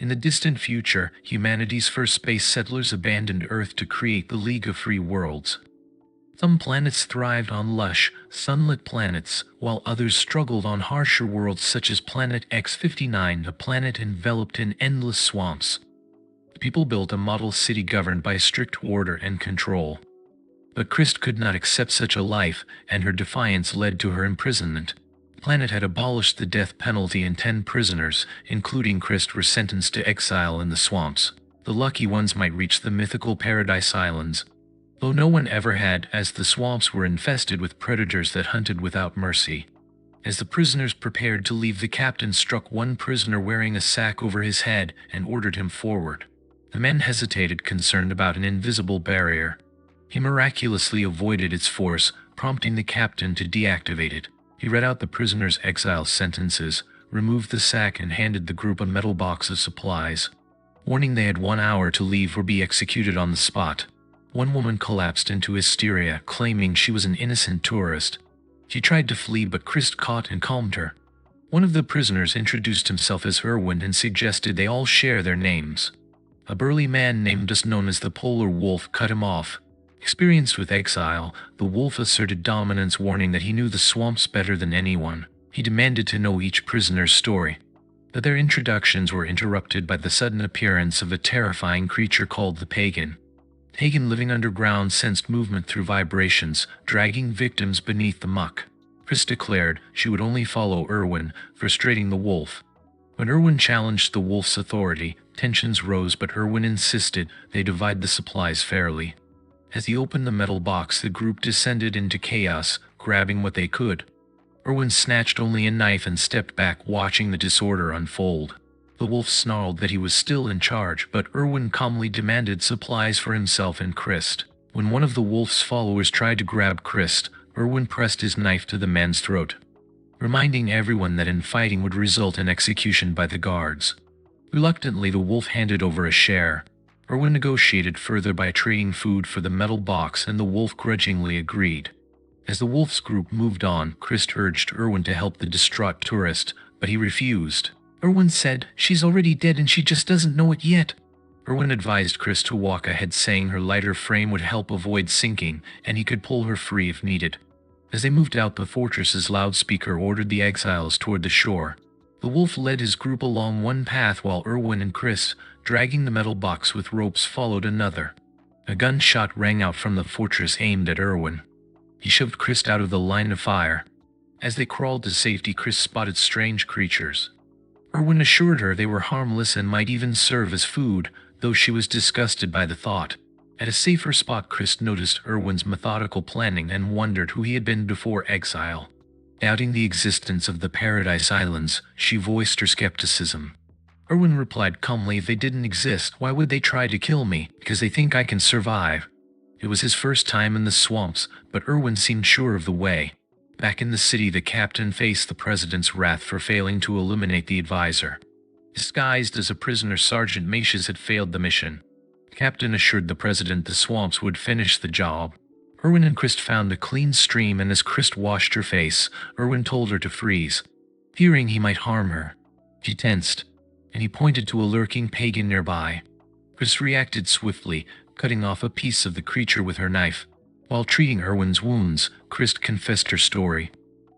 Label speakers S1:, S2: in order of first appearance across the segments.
S1: In the distant future, humanity's first space settlers abandoned Earth to create the League of Free Worlds. Some planets thrived on lush, sunlit planets, while others struggled on harsher worlds such as planet X-59, a planet enveloped in endless swamps. The people built a model city governed by strict order and control. But Christ could not accept such a life, and her defiance led to her imprisonment. The planet had abolished the death penalty, and 10 prisoners, including Christ, were sentenced to exile in the swamps. The lucky ones might reach the mythical Paradise Islands, though no one ever had, as the swamps were infested with predators that hunted without mercy. As the prisoners prepared to leave, the captain struck one prisoner wearing a sack over his head and ordered him forward. The men hesitated, concerned about an invisible barrier. He miraculously avoided its force, prompting the captain to deactivate it. He read out the prisoner's exile sentences, removed the sack, and handed the group a metal box of supplies, warning they had 1 hour to leave or be executed on the spot. One woman collapsed into hysteria, claiming she was an innocent tourist. She tried to flee, but Christ caught and calmed her. One of the prisoners introduced himself as Erwin and suggested they all share their names. A burly man named us, known as the Polar Wolf, cut him off. Experienced with exile, the wolf asserted dominance, warning that he knew the swamps better than anyone. He demanded to know each prisoner's story. But their introductions were interrupted by the sudden appearance of a terrifying creature called the Pagan. Pagan, living underground, sensed movement through vibrations, dragging victims beneath the muck. Chris declared she would only follow Erwin, frustrating the wolf. When Erwin challenged the wolf's authority, tensions rose, but Erwin insisted they divide the supplies fairly. As he opened the metal box, the group descended into chaos, grabbing what they could. Erwin snatched only a knife and stepped back, watching the disorder unfold. The wolf snarled that he was still in charge, but Erwin calmly demanded supplies for himself and Christ. When one of the wolf's followers tried to grab Christ, Erwin pressed his knife to the man's throat, reminding everyone that infighting would result in execution by the guards. Reluctantly, the wolf handed over a share. Erwin negotiated further by trading food for the metal box, and the wolf grudgingly agreed. As the wolf's group moved on, Christ urged Erwin to help the distraught tourist, but he refused. Erwin said, "She's already dead and she just doesn't know it yet." Erwin advised Chris to walk ahead, saying her lighter frame would help avoid sinking, and he could pull her free if needed. As they moved out, the fortress's loudspeaker ordered the exiles toward the shore. The wolf led his group along one path, while Erwin and Chris, dragging the metal box with ropes, followed another. A gunshot rang out from the fortress, aimed at Erwin. He shoved Chris out of the line of fire. As they crawled to safety, Chris spotted strange creatures. Erwin assured her they were harmless and might even serve as food, though she was disgusted by the thought. At a safer spot, Chris noticed Erwin's methodical planning and wondered who he had been before exile. Doubting the existence of the Paradise Islands, she voiced her skepticism. Erwin replied calmly, "If they didn't exist, why would they try to kill me? Because they think I can survive." It was his first time in the swamps, but Erwin seemed sure of the way. Back in the city, the captain faced the president's wrath for failing to eliminate the advisor. Disguised as a prisoner, Sergeant Macias had failed the mission. The captain assured the president the swamps would finish the job. Erwin and Christ found a clean stream, and as Christ washed her face, Erwin told her to freeze, fearing he might harm her. She tensed, and he pointed to a lurking pagan nearby. Christ reacted swiftly, cutting off a piece of the creature with her knife. While treating Erwin's wounds, Christ confessed her story.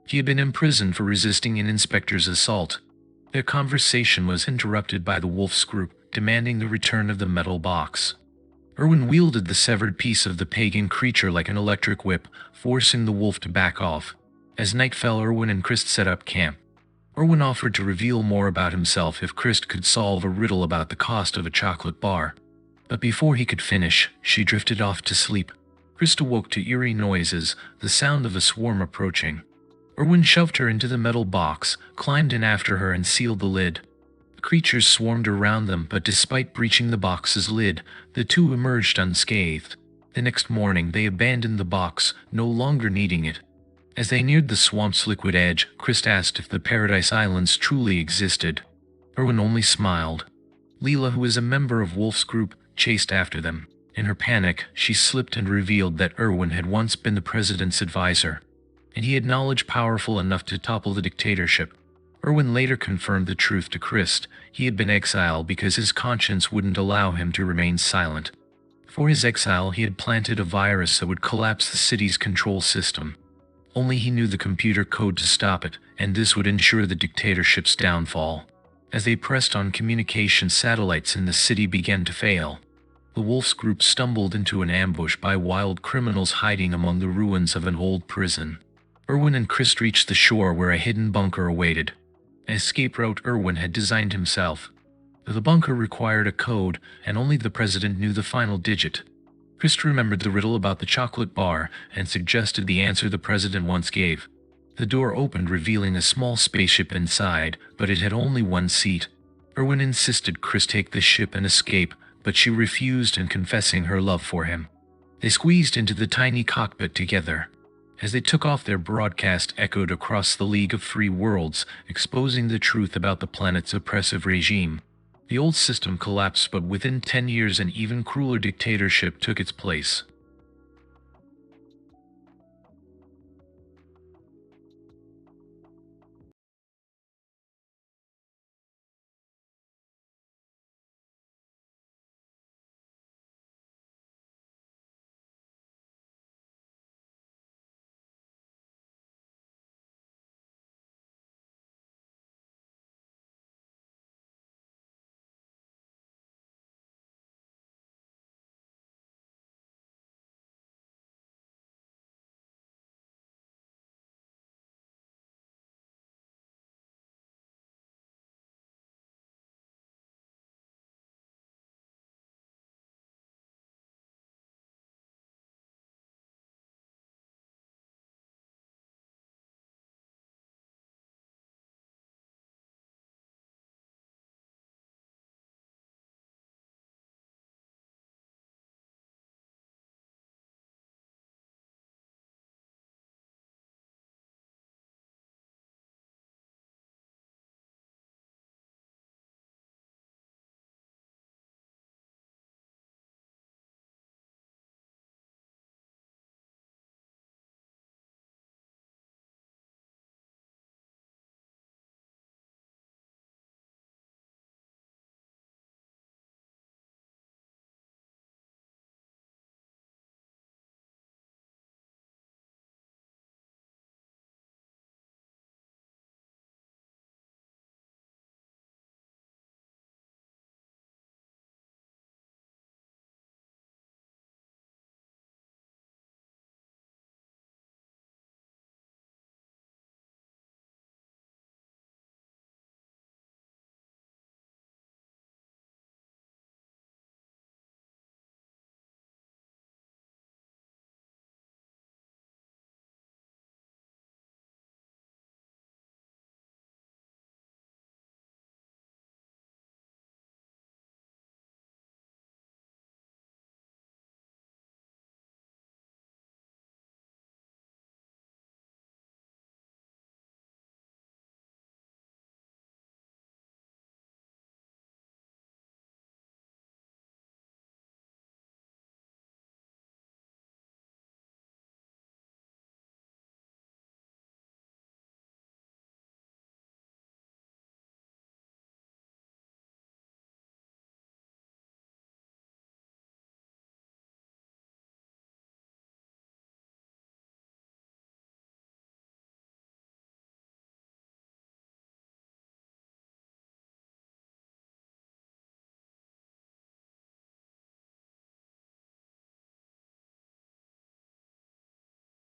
S1: She had been imprisoned for resisting an inspector's assault. Their conversation was interrupted by the wolf's group, demanding the return of the metal box. Erwin wielded the severed piece of the pagan creature like an electric whip, forcing the wolf to back off. As night fell, Erwin and Christ set up camp. Erwin offered to reveal more about himself if Christ could solve a riddle about the cost of a chocolate bar. But before he could finish, she drifted off to sleep. Christ awoke to eerie noises, the sound of a swarm approaching. Erwin shoved her into the metal box, climbed in after her, and sealed the lid. The creatures swarmed around them, but despite breaching the box's lid, the two emerged unscathed. The next morning, they abandoned the box, no longer needing it. As they neared the swamp's liquid edge, Christ asked if the Paradise Islands truly existed. Erwin only smiled. Leela, who is a member of Wolf's group, chased after them. In her panic, she slipped and revealed that Erwin had once been the president's advisor, and he had knowledge powerful enough to topple the dictatorship. Irwin later confirmed the truth to Christ. He had been exiled because his conscience wouldn't allow him to remain silent. For his exile, he had planted a virus that would collapse the city's control system. Only he knew the computer code to stop it, and this would ensure the dictatorship's downfall. As they pressed on, communication satellites in the city began to fail. The Wolf's group stumbled into an ambush by wild criminals hiding among the ruins of an old prison. Irwin and Christ reached the shore where a hidden bunker awaited. An escape route Irwin had designed himself. The bunker required a code, and only the president knew the final digit. Christ remembered the riddle about the chocolate bar and suggested the answer the president once gave. The door opened, revealing a small spaceship inside, but it had only one seat. Irwin insisted Christ take the ship and escape, but she refused, and confessing her love for him. They squeezed into the tiny cockpit together. As they took off, their broadcast echoed across the League of Free Worlds, exposing the truth about the planet's oppressive regime. The old system collapsed, but within 10 years an even crueler dictatorship took its place.